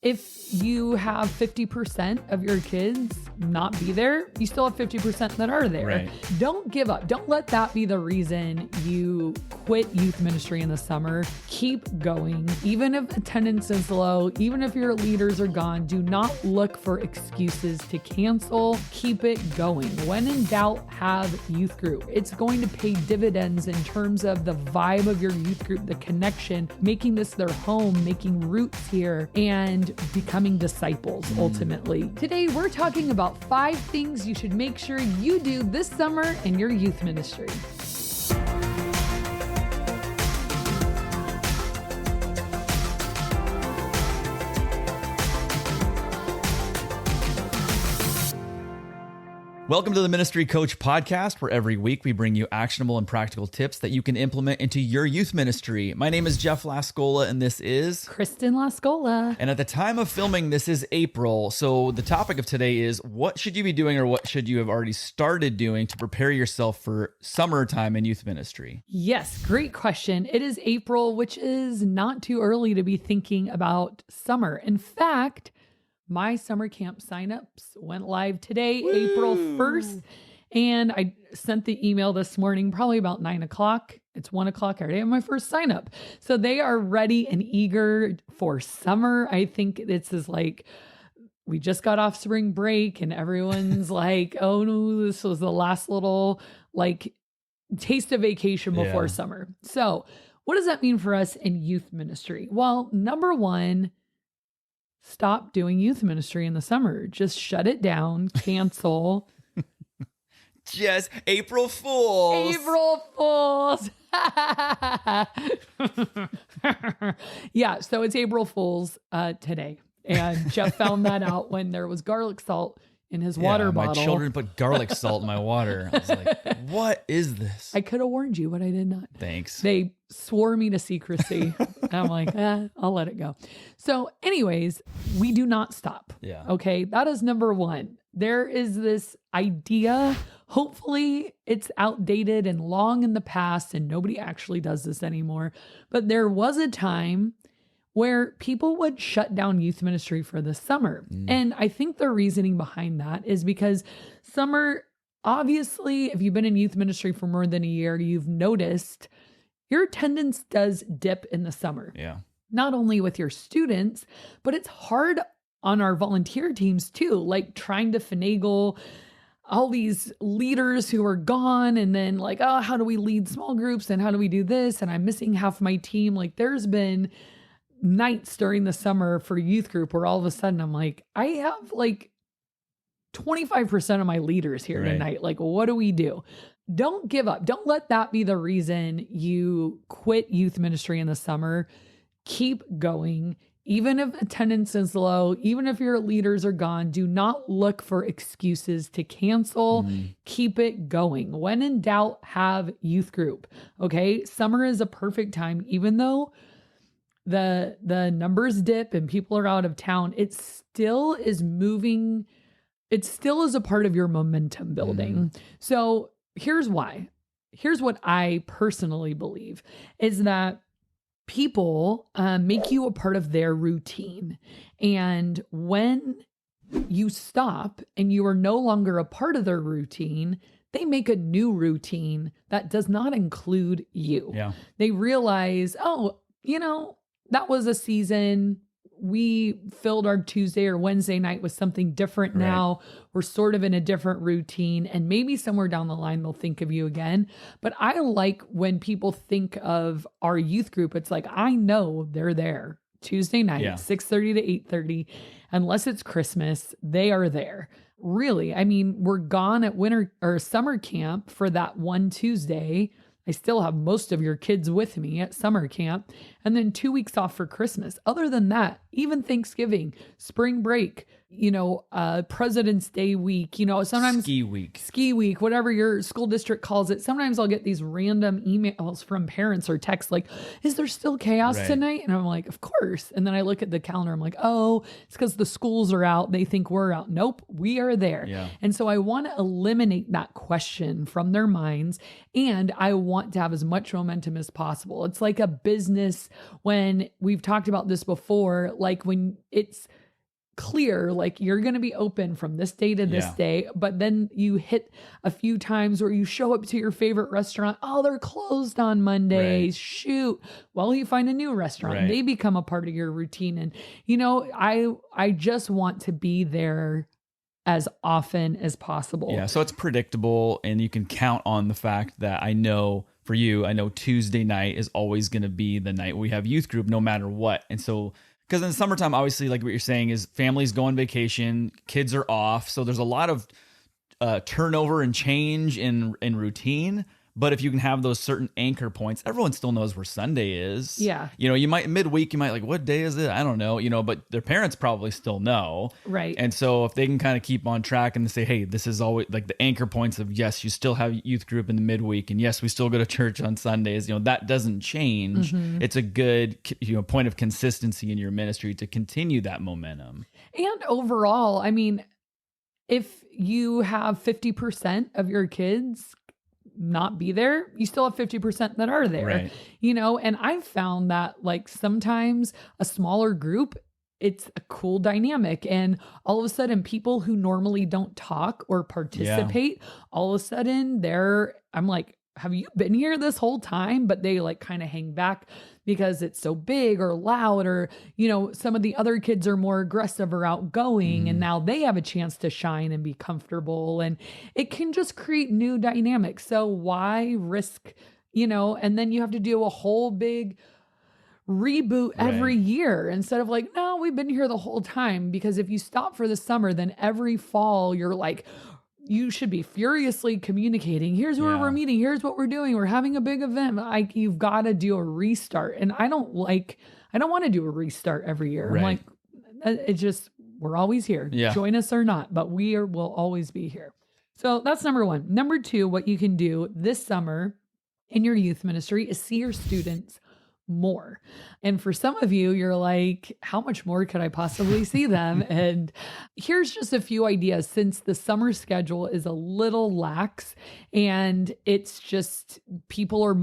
If you have 50% of your kids not be there, you still have 50% that are there. Right. Don't give up. Don't let that be the reason you quit youth ministry in the summer. Keep going. Even if attendance is low, even if your leaders are gone, do not look for excuses to cancel. Keep it going. When in doubt, have youth group. It's going to pay dividends in terms of the vibe of your youth group, the connection, making this their home, making roots here, and becoming disciples ultimately. Today, we're talking about 5 things you should make sure you do this summer in your youth ministry. Welcome to the Ministry Coach Podcast, where every week we bring you actionable and practical tips that you can implement into your youth ministry. My name is Jeff Lascola, and this is Kristen Lascola. And at the time of filming, this is April. So the topic of today is what should you be doing, or what should you have already started doing to prepare yourself for summertime in youth ministry? Yes, great question. It is April, which is not too early to be thinking about summer. In fact, my summer camp signups went live today, Woo! April 1st. And I sent the email this morning, probably about 9 o'clock. It's 1 o'clock. I already have my first sign up. So they are ready and eager for summer. I think this is like, we just got off spring break and everyone's like, oh no, this was the last little like taste of vacation before summer. So what does that mean for us in youth ministry? Well, number one, stop doing youth ministry in the summer. Just shut it down, cancel. Yes, April Fools. April Fools. Yeah, so it's April Fools today. And Jeff found that out when there was garlic salt in his water bottle. My children put garlic salt in my water. I was like, what is this? I could have warned you, but I did not. Thanks. They swore me to secrecy. And I'm like, I'll let it go. So anyways, we do not stop. Yeah. Okay. That is number one. There is this idea, hopefully it's outdated and long in the past and nobody actually does this anymore. But there was a time where people would shut down youth ministry for the summer. And I think the reasoning behind that is because summer, obviously, if you've been in youth ministry for more than a year, you've noticed your attendance does dip in the summer. Yeah. Not only with your students, but it's hard on our volunteer teams too, like trying to finagle all these leaders who are gone and then like, oh, how do we lead small groups and how do we do this? And I'm missing half my team. Like there's been nights during the summer for youth group where all of a sudden I'm like, I have like 25% of my leaders here tonight. Like, what do we do? Don't give up. Don't let that be the reason you quit youth ministry in the summer. Keep going. Even if attendance is low, even if your leaders are gone, do not look for excuses to cancel. Keep it going. When in doubt, have youth group. Okay. Summer is a perfect time, even though the numbers dip and people are out of town, it still is moving. It still is a part of your momentum building. So here's why. Here's what I personally believe is that people make you a part of their routine. And when you stop and you are no longer a part of their routine, they make a new routine that does not include you. Yeah. They realize, oh, that was a season. We filled our Tuesday or Wednesday night with something different now. We're sort of in a different routine. And maybe somewhere down the line, they'll think of you again. But I like when people think of our youth group, it's like, I know they're there Tuesday night, 6:30 to 8:30. Unless it's Christmas, they are there. Really, I mean, we're gone at winter or summer camp for that one Tuesday. I still have most of your kids with me at summer camp, and then 2 weeks off for Christmas. Other than that, even Thanksgiving, spring break, President's Day week, sometimes ski week, whatever your school district calls it. Sometimes I'll get these random emails from parents or texts like, is there still chaos tonight? And I'm like, of course. And then I look at the calendar. I'm like, oh, it's because the schools are out. They think we're out. Nope, we are there. Yeah. And so I want to eliminate that question from their minds. And I want to have as much momentum as possible. It's like a business when we've talked about this before, like when it's clear, like you're going to be open from this day to this day, but then you hit a few times where you show up to your favorite restaurant. Oh, they're closed on Mondays. Right. Shoot. Well, you find a new restaurant. Right. They become a part of your routine. And, I just want to be there as often as possible. Yeah. So it's predictable and you can count on the fact that I know Tuesday night is always going to be the night we have youth group no matter what. And so because in the summertime, obviously, like what you're saying is families go on vacation, kids are off. So there's a lot of turnover and change in routine. But if you can have those certain anchor points, everyone still knows where Sunday is. Yeah. You might midweek, you might like, what day is it? I don't know, but their parents probably still know. Right. And so if they can kind of keep on track and say, hey, this is always like the anchor points of, yes, you still have youth group in the midweek. And yes, we still go to church on Sundays. That doesn't change. Mm-hmm. It's a good, point of consistency in your ministry to continue that momentum. And overall, I mean, if you have 50% of your kids not be there, you still have 50% that are there, right. And I've found that like sometimes a smaller group, it's a cool dynamic. And all of a sudden people who normally don't talk or participate, all of a sudden I'm like, have you been here this whole time? But they like kind of hang back because it's so big or loud or, some of the other kids are more aggressive or outgoing and now they have a chance to shine and be comfortable and it can just create new dynamics. So why risk, and then you have to do a whole big reboot every year instead of like, no, we've been here the whole time. Because if you stop for the summer, then every fall you're like, you should be furiously communicating. Here's where we're meeting. Here's what we're doing. We're having a big event. Like you've got to do a restart. And I don't want to do a restart every year. Right. I'm like, we're always here. Yeah. Join us or not, but we'll always be here. So that's number one. Number two, what you can do this summer in your youth ministry is see your students more. And for some of you, you're like, how much more could I possibly see them? And here's just a few ideas since the summer schedule is a little lax and it's just people are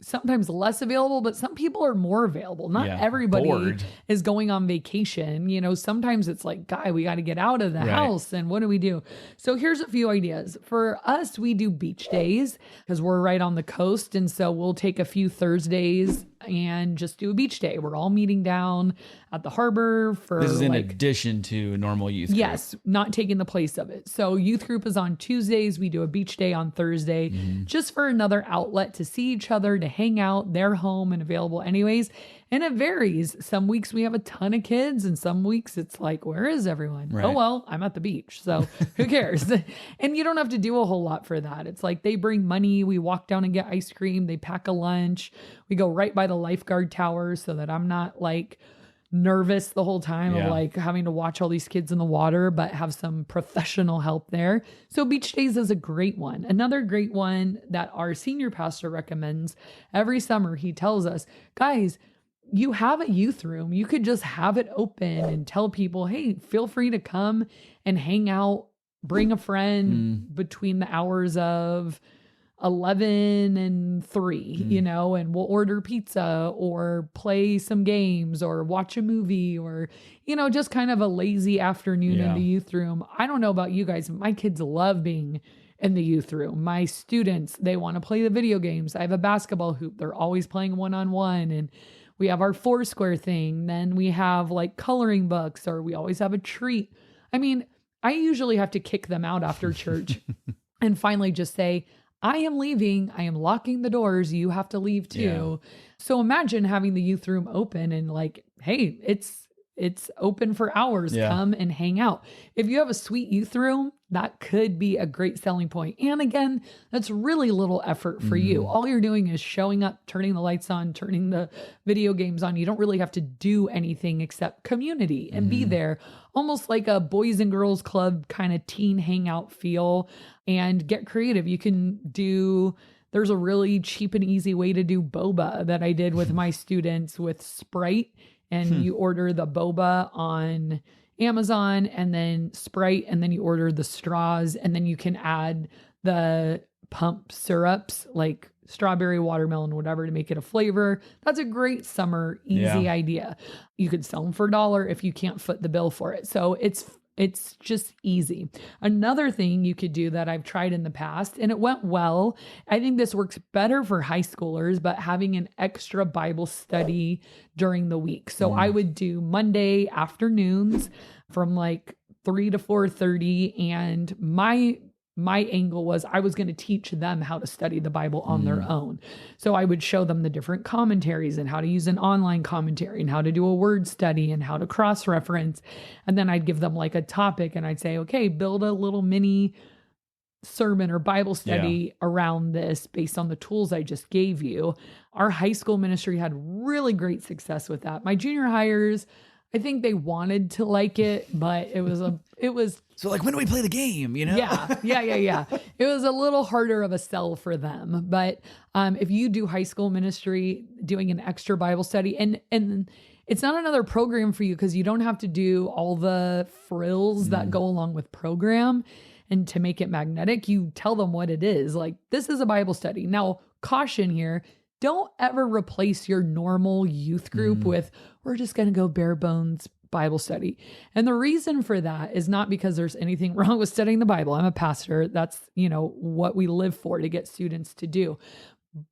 sometimes less available, but some people are more available. Not everybody is going on vacation. Sometimes it's like, guy, we got to get out of the house. And what do we do? So here's a few ideas. For us, we do beach days because we're right on the coast. And so we'll take a few Thursdays and just do a beach day. We're all meeting down at the harbor for this is in addition to normal youth group. Yes, not taking the place of it. So youth group is on Tuesdays. We do a beach day on Thursday just for another outlet to see each other, to hang out. They're home and available anyways. And it varies. Some weeks we have a ton of kids and some weeks it's like, where is everyone? Right. Oh, well, I'm at the beach. So who cares? And you don't have to do a whole lot for that. It's like they bring money. We walk down and get ice cream. They pack a lunch. We go right by the lifeguard tower so that I'm not like nervous the whole time of like having to watch all these kids in the water, but have some professional help there. So beach days is a great one. Another great one that our senior pastor recommends every summer. He tells us, guys, you have a youth room. You could just have it open and tell people, hey, feel free to come and hang out, bring a friend between the hours of 11 and 3, and we'll order pizza or play some games or watch a movie or, just kind of a lazy afternoon in the youth room. I don't know about you guys. My kids love being in the youth room. My students, they want to play the video games. I have a basketball hoop. They're always playing one-on-one and we have our Foursquare thing. Then we have like coloring books or we always have a treat. I mean, I usually have to kick them out after church and finally just say, I am leaving. I am locking the doors. You have to leave too. Yeah. So imagine having the youth room open and like, hey, it's It's open for hours. Yeah. Come and hang out. If you have a sweet youth room, that could be a great selling point. And again, that's really little effort for you. All you're doing is showing up, turning the lights on, turning the video games on. You don't really have to do anything except community and be there, almost like a boys and girls club kind of teen hangout feel, and get creative. You can do, there's a really cheap and easy way to do boba that I did with my students with Sprite. And you order the boba on Amazon and then Sprite, and then you order the straws, and then you can add the pump syrups like strawberry, watermelon, whatever, to make it a flavor. That's a great summer, easy idea. You could sell them for $1 if you can't foot the bill for it. So it's just easy. Another thing you could do that I've tried in the past, and it went well, I think this works better for high schoolers, but having an extra Bible study during the week. So I would do Monday afternoons from like 3 to 4:30, and my angle was I was going to teach them how to study the Bible on their own. So I would show them the different commentaries and how to use an online commentary and how to do a word study and how to cross-reference. And then I'd give them like a topic and I'd say, okay, build a little mini sermon or Bible study around this based on the tools I just gave you. Our high school ministry had really great success with that. My junior hires, I think they wanted to like it, but it was So like, when do we play the game? You know? Yeah. It was a little harder of a sell for them. But if you do high school ministry, doing an extra Bible study, and it's not another program for you because you don't have to do all the frills that go along with program. And to make it magnetic, you tell them what it is. Like, this is a Bible study. Now, caution here. Don't ever replace your normal youth group with, we're just going to go bare bones Bible study. And the reason for that is not because there's anything wrong with studying the Bible. I'm a pastor. That's, what we live for, to get students to do.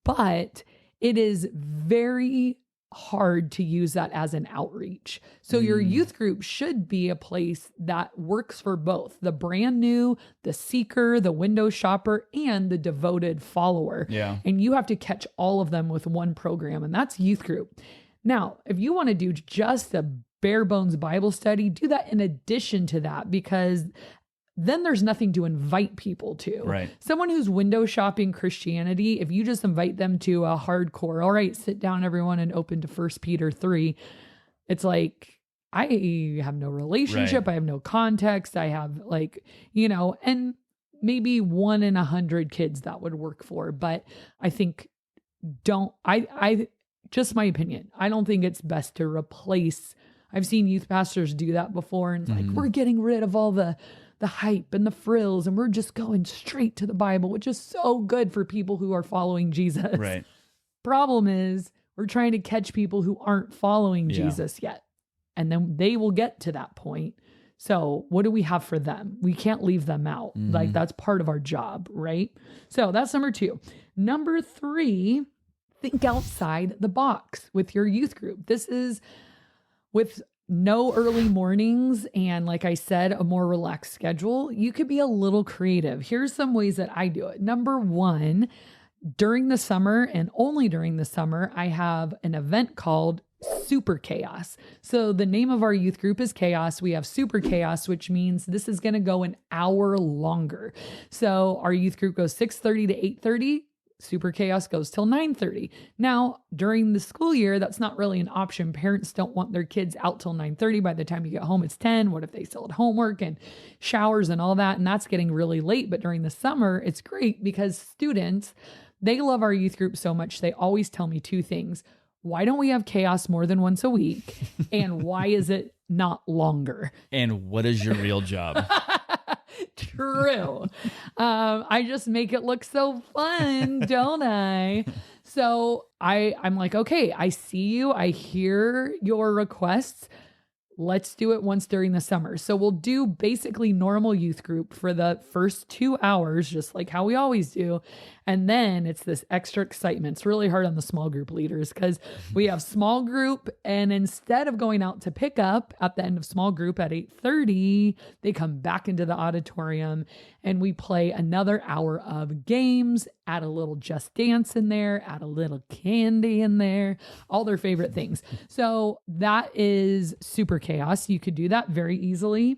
But it is very hard to use that as an outreach. So your youth group should be a place that works for both the brand new, the seeker, the window shopper, and the devoted follower. Yeah. And you have to catch all of them with one program, and that's youth group. Now, if you want to do just a bare bones Bible study, do that in addition to that, because then there's nothing to invite people to. Right. Someone who's window shopping Christianity, if you just invite them to a hardcore, all right, sit down everyone and open to 1 Peter 3, it's like, I have no relationship. Right. I have no context. I have and maybe 1 in 100 kids that would work for. But I think I just my opinion, I don't think it's best to replace. I've seen youth pastors do that before. And it's like, we're getting rid of all the hype and the frills, and we're just going straight to the Bible, which is so good for people who are following Jesus. Right. Problem is, we're trying to catch people who aren't following Jesus yet. And then they will get to that point. So what do we have for them? We can't leave them out. Like, that's part of our job, right? So that's number 2. Number 3, think outside the box with your youth group. This is with no early mornings and, like I said, a more relaxed schedule. You could be a little creative. Here's some ways that I do it. Number 1, during the summer and only during the summer, I have an event called Super Chaos. So the name of our youth group is Chaos. We have Super Chaos, which means this is going to go an hour longer. So our youth group goes 6:30 to 8:30. Super Chaos goes till 9:30. Now, during the school year, that's not really an option. Parents don't want their kids out till 9:30. By the time you get home, it's 10. What if they still had homework and showers and all that? And that's getting really late. But during the summer, it's great because students, they love our youth group so much. They always tell me 2 things. Why don't we have Chaos more than once a week? And why is it not longer? And what is your real job? True. I just make it look so fun, don't I? So I'm like, okay, I see you. I hear your requests. Let's do it once during the summer. So we'll do basically normal youth group for the first 2 hours, just like how we always do. And then it's this extra excitement. It's really hard on the small group leaders because we have small group. And instead of going out to pick up at the end of small group at 8:30, they come back into the auditorium and we play another hour of games, add a little Just Dance in there, add a little candy in there, all their favorite things. So that is Super Chaos. chaos. You could do that very easily.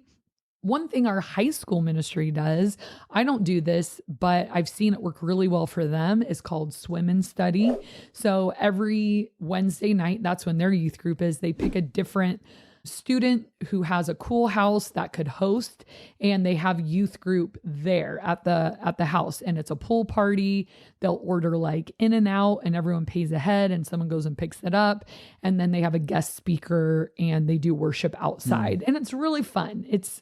One thing our high school ministry does, I don't do this, but I've seen it work really well for them, is called Swim and Study. So every Wednesday night, that's when their youth group is, they pick a different student who has a cool house that could host, and they have youth group there at the house, and it's a pool party. They'll order like In-N-Out and everyone pays ahead and someone goes and picks it up, and then they have a guest speaker and they do worship outside. And it's really fun. It's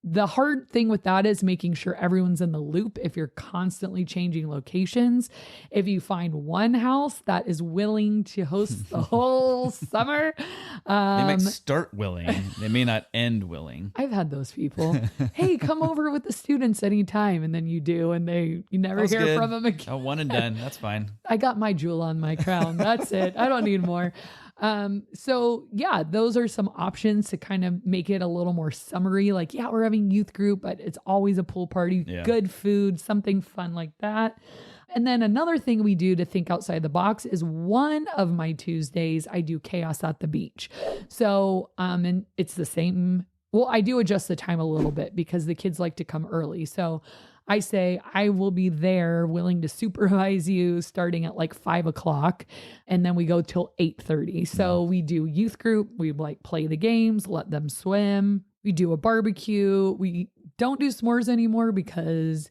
the hard thing with that is making sure everyone's in the loop. If you're constantly changing locations, if you find one house that is willing to host the whole summer, They might start willing. They may not end willing. I've had those people. Hey, come over with the students anytime, and then you do, and you never That was hear good. from them again. Oh, one and done. That's fine. I got my jewel on my crown. That's it. I don't need more. So yeah, those are some options to kind of make it a little more summery. Like, yeah, we're having youth group, but it's always a pool party, Yeah. good food, something fun like that. And then another thing we do to think outside the box is one of my Tuesdays, I do chaos at the beach. So, and it's the same. Well, I do adjust the time a little bit because the kids like to come early. So I say, I will be there willing to supervise you starting at like 5 o'clock. And then we go till 8:30. So we do youth group. We like play the games, let them swim. We do a barbecue. We don't do s'mores anymore because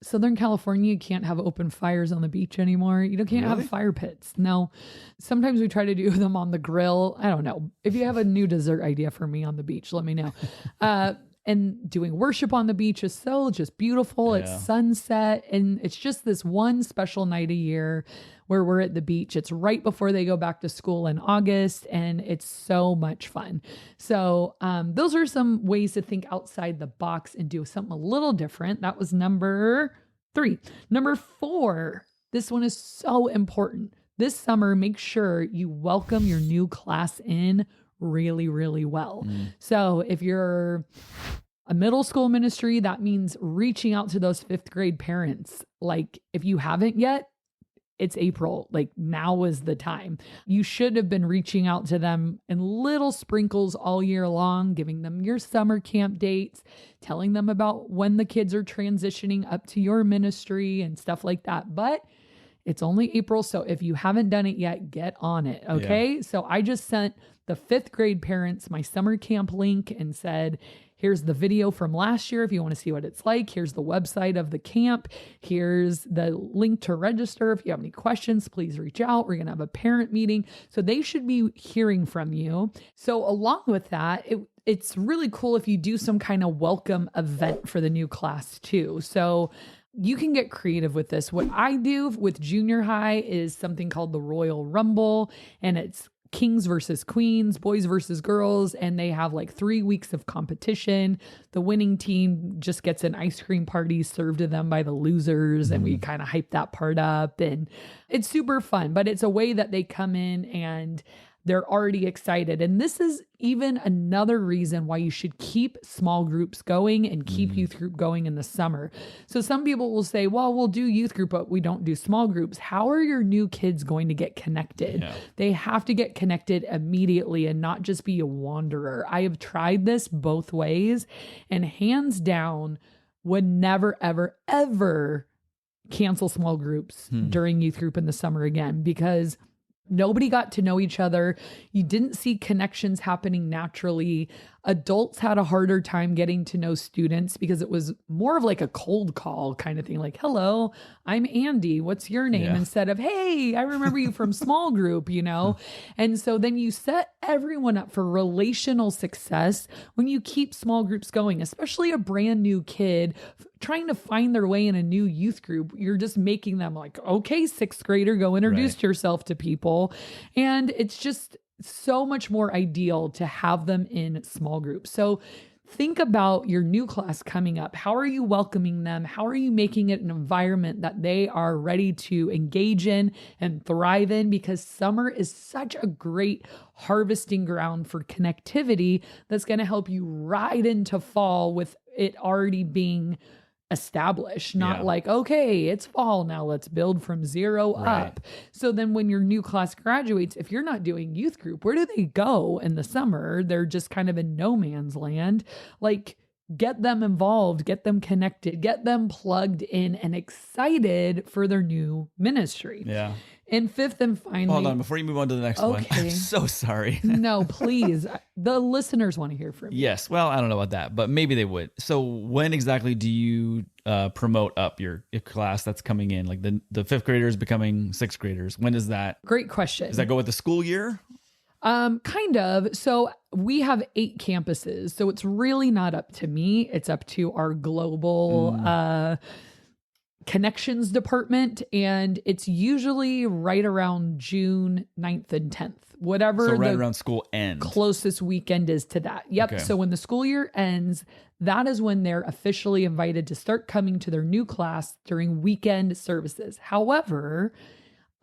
Southern California, you can't have open fires on the beach anymore. You can't Really? have fire pits. No. Sometimes we try to do them on the grill. I don't know. If you have a new dessert idea for me on the beach, let me know. And doing worship on the beach is so just beautiful. Yeah. It's sunset. And it's just this one special night a year where we're at the beach. It's right before they go back to school in August, and it's so much fun. So those are some ways to think outside the box and do something a little different. That was number 3. Number 4, this one is so important. This summer, make sure you welcome your new class in really, really well. So if you're a middle school ministry, that means reaching out to those 5th grade parents. Like, if you haven't yet, it's April. Like, now is the time. You should have been reaching out to them in little sprinkles all year long, giving them your summer camp dates, telling them about when the kids are transitioning up to your ministry and stuff like that. But it's only April. So if you haven't done it yet, get on it. Okay. So I just sent the 5th grade parents my summer camp link and said, here's the video from last year if you want to see what it's like. Here's the website of the camp. Here's the link to register. If you have any questions, please reach out. We're going to have a parent meeting. So they should be hearing from you. So along with that, it's really cool if you do some kind of welcome event for the new class too. So you can get creative with this. What I do with junior high is something called the Royal Rumble, and it's kings versus queens, boys versus girls, and they have like 3 weeks of competition. The winning team just gets an ice cream party served to them by the losers, and we kind of hype that part up, and it's super fun. But it's a way that they come in and they're already excited. And this is even another reason why you should keep small groups going and keep youth group going in the summer. So some people will say, well, we'll do youth group, but we don't do small groups. How are your new kids going to get connected? Yeah. They have to get connected immediately and not just be a wanderer. I have tried this both ways, and hands down would never, ever, ever cancel small groups during youth group in the summer again, because nobody got to know each other. You didn't see connections happening naturally. Adults had a harder time getting to know students because it was more of like a cold call kind of thing. Like, hello, I'm Andy. What's your name? Yeah. Instead of, hey, I remember you from small group, you know? And so then you set everyone up for relational success when you keep small groups going, especially a brand new kid trying to find their way in a new youth group. You're just making them like, okay, 6th grader, go introduce yourself to people. And it's just so much more ideal to have them in small groups. So think about your new class coming up. How are you welcoming them? How are you making it an environment that they are ready to engage in and thrive in? Because summer is such a great harvesting ground for connectivity that's going to help you ride into fall with it already being established, not Yeah. like, okay, it's fall now, let's build from zero Right. up. So then when your new class graduates, if you're not doing youth group, where do they go in the summer? They're just kind of in no man's land. Like, get them involved, get them connected, get them plugged in and excited for their new ministry. Yeah. And fifth and finally, Hold on, before you move on to the next one, Okay. I'm so sorry. no, please. The listeners want to hear from you. Yes. Well, I don't know about that, but maybe they would. So when exactly do you promote up your class that's coming in? Like the fifth graders becoming sixth graders. When does that, Great question. does that go with the school year? Kind of. So we have 8 campuses. So it's really not up to me. It's up to our global connections department. And it's usually right around June 9th and 10th, whatever So right the around school end. closest weekend is to that. Yep. Okay. So when the school year ends, that is when they're officially invited to start coming to their new class during weekend services. However,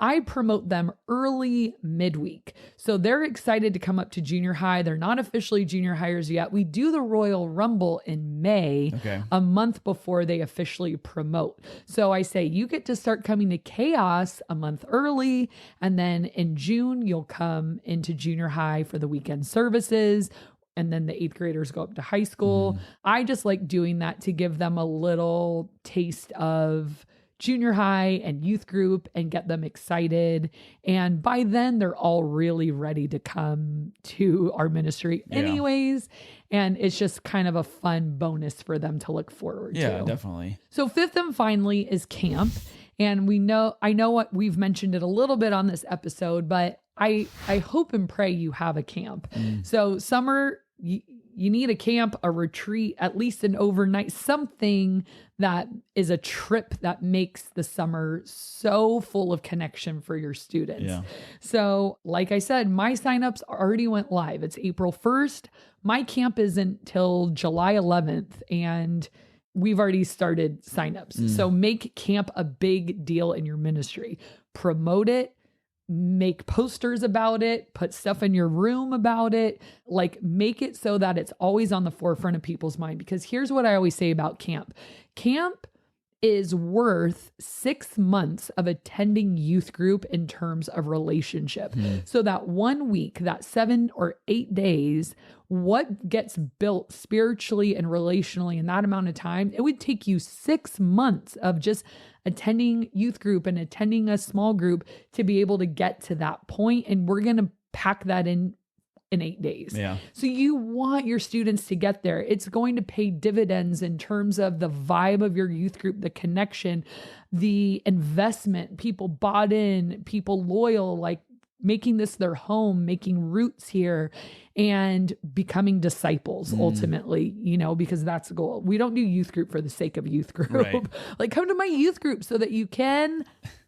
I promote them early midweek. So they're excited to come up to junior high. They're not officially junior hires yet. We do the Royal Rumble in May, Okay. a month before they officially promote. So I say, you get to start coming to Chaos a month early. And then in June, you'll come into junior high for the weekend services. And then the 8th graders go up to high school. I just like doing that to give them a little taste of junior high and youth group and get them excited. And by then they're all really ready to come to our ministry Yeah. anyways. And it's just kind of a fun bonus for them to look forward Yeah, to. definitely. So fifth and finally is camp. And I know what we've mentioned it a little bit on this episode, but I hope and pray you have a camp. So summer, you need a camp, a retreat, at least an overnight, something that is a trip that makes the summer so full of connection for your students. Yeah. So, like I said, my signups already went live. It's April 1st. My camp isn't till July 11th, and we've already started signups. So, make camp a big deal in your ministry. Promote it. Make posters about it, put stuff in your room about it, like make it so that it's always on the forefront of people's mind. Because here's what I always say about camp. Camp is worth 6 months of attending youth group in terms of relationship. So that 1 week, that 7 or 8 days, what gets built spiritually and relationally in that amount of time, it would take you 6 months of just attending youth group and attending a small group to be able to get to that point. And we're going to pack that in 8 days. Yeah. So you want your students to get there. It's going to pay dividends in terms of the vibe of your youth group, the connection, the investment, people bought in, people loyal, like making this their home, making roots here and becoming disciples ultimately, because that's the goal. We don't do youth group for the sake of youth group. Right. Like, come to my youth group so that you can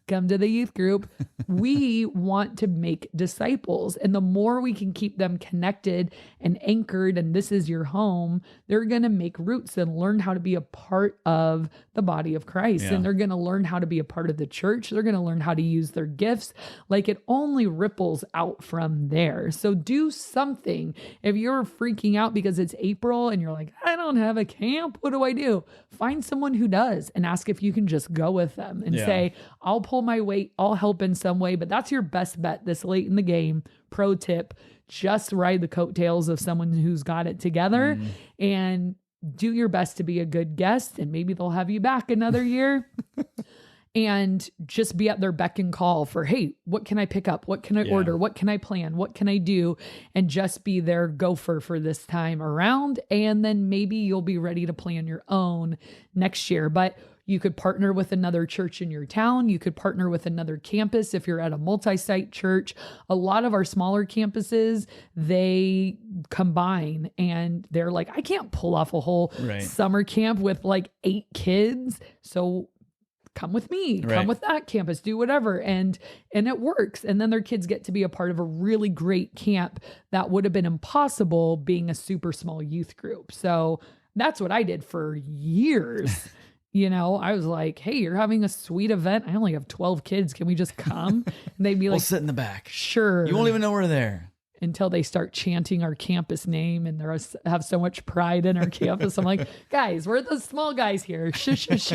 come to the youth group. We want to make disciples. And the more we can keep them connected and anchored, and this is your home, they're going to make roots and learn how to be a part of the body of Christ. Yeah. And they're going to learn how to be a part of the church. They're going to learn how to use their gifts. Like, it only ripples out from there. So do something. If you're freaking out because it's April and you're like, I don't have a camp, what do I do? Find someone who does and ask if you can just go with them and say, I'll pull my weight, I'll help in some way, but that's your best bet this late in the game. Pro tip, just ride the coattails of someone who's got it together and do your best to be a good guest, and maybe they'll have you back another year. And just be at their beck and call for, hey, what can I pick up? What can I order? What can I plan? What can I do? And just be their gopher for this time around. And then maybe you'll be ready to plan your own next year. But you could partner with another church in your town. You could partner with another campus if you're at a multi-site church. A lot of our smaller campuses, they combine and they're like, I can't pull off a whole summer camp with like 8 kids. So come with me, come with that campus, do whatever. And it works. And then their kids get to be a part of a really great camp that would have been impossible being a super small youth group. So that's what I did for years. I was like, hey, you're having a sweet event. I only have 12 kids. Can we just come? And they'd be We'll like, sit in the back. sure. You won't even know we're there. until they start chanting our campus name and have so much pride in our campus. I'm like, guys, we're the small guys here. Shh, shh, shh.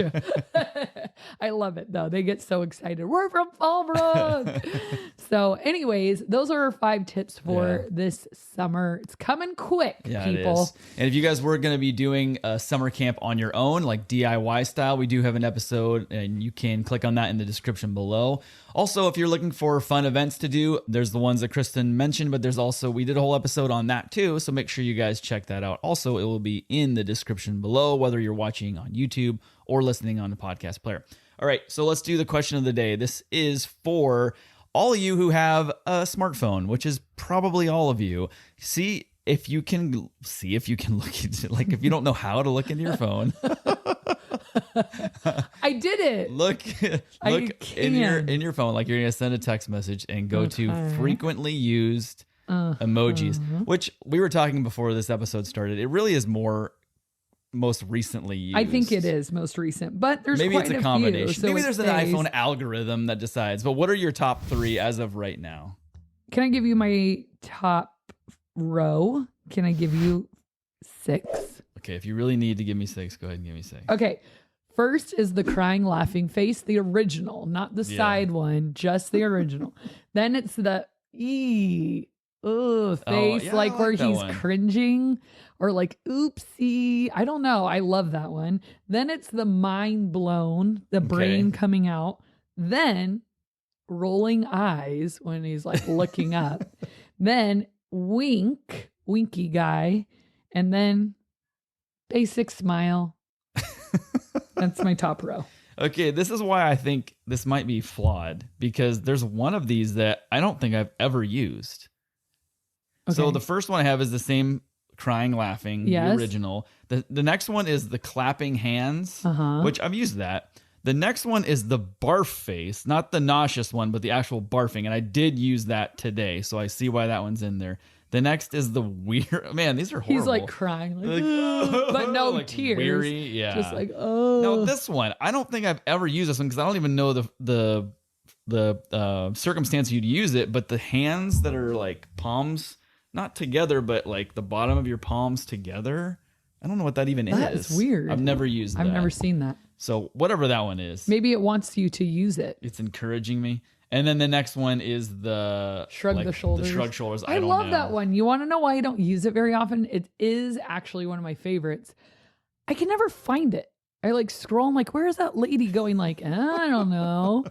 I love it though. They get so excited. We're from Fallbrook. So anyways, those are our 5 tips for this summer. It's coming quick, Yeah, people. it is. And if you guys were going to be doing a summer camp on your own, like DIY style, we do have an episode and you can click on that in the description below. Also, if you're looking for fun events to do, there's the ones that Kristen mentioned, but there's also, we did a whole episode on that too. So make sure you guys check that out. Also, it will be in the description below, whether you're watching on YouTube or listening on the podcast player. All right, so let's do the question of the day. This is for all of you who have a smartphone, which is probably all of you. See if you can look into, like, if you don't know how to look into your phone. I did it. Look in your phone, like you're gonna send a text message and go to frequently used emojis, which we were talking before this episode started. It really is most recently used. I think it is most recent, but there's maybe quite it's a combination. Few, so maybe there's an stays. iPhone algorithm that decides. But what are your top 3 as of right now? Can I give you my top row? Can I give you 6? Okay, if you really need to give me 6, go ahead and give me 6. Okay. First is the crying laughing face, the original, not the side one, just the original. Then it's the face, like where he's cringing or like oopsie. I don't know. I love that one. Then it's the mind blown, the brain coming out. Then rolling eyes when he's like looking up. Then winky guy, and then basic smile. That's my top row. Okay, this is why I think this might be flawed, because there's one of these that I don't think I've ever used. Okay. So the first one I have is the same crying, laughing, the original. The next one is the clapping hands, which I've used that. The next one is the barf face, not the nauseous one, but the actual barfing. And I did use that today, so I see why that one's in there. The next is the weird. Man, these are horrible. He's like crying, but no like tears. Weary, yeah. Just like, oh. Now this one, I don't think I've ever used this one because I don't even know the circumstance you'd use it. But the hands that are like palms, not together, but like the bottom of your palms together. I don't know what that even is. That's weird. I've never used that. I've never seen that. So whatever that one is. Maybe it wants you to use it. It's encouraging me. And then the next one is the shrug the shoulders. The shrug shoulders. I love that one. You want to know why I don't use it very often? It is actually one of my favorites. I can never find it. I like scroll. I'm like, where is that lady going? Like, I don't know.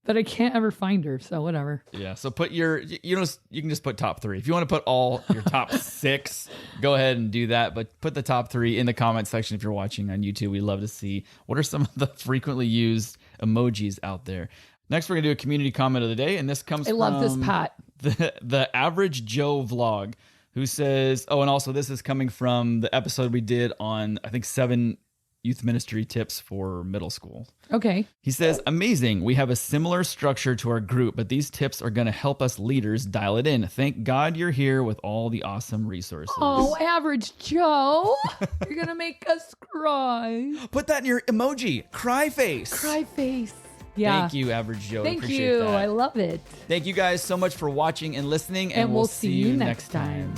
But I can't ever find her. So whatever. Yeah. So put you can just put top 3. If you want to put all your top 6, go ahead and do that. But put the top 3 in the comment section if you're watching on YouTube. We love to see what are some of the frequently used emojis out there. Next, we're going to do a community comment of the day, and this comes from... I love this, Pat. The Average Joe vlog, who says... Oh, and also this is coming from the episode we did on, I think, 7 youth ministry tips for middle school. Okay. He says, amazing. We have a similar structure to our group, but these tips are going to help us leaders dial it in. Thank God you're here with all the awesome resources. Oh, Average Joe. You're going to make us cry. Put that in your emoji. Cry face. Cry face. Yeah. Thank you, Average Joe. Thank Appreciate you. that. I love it. Thank you guys so much for watching and listening, and we'll see you next time.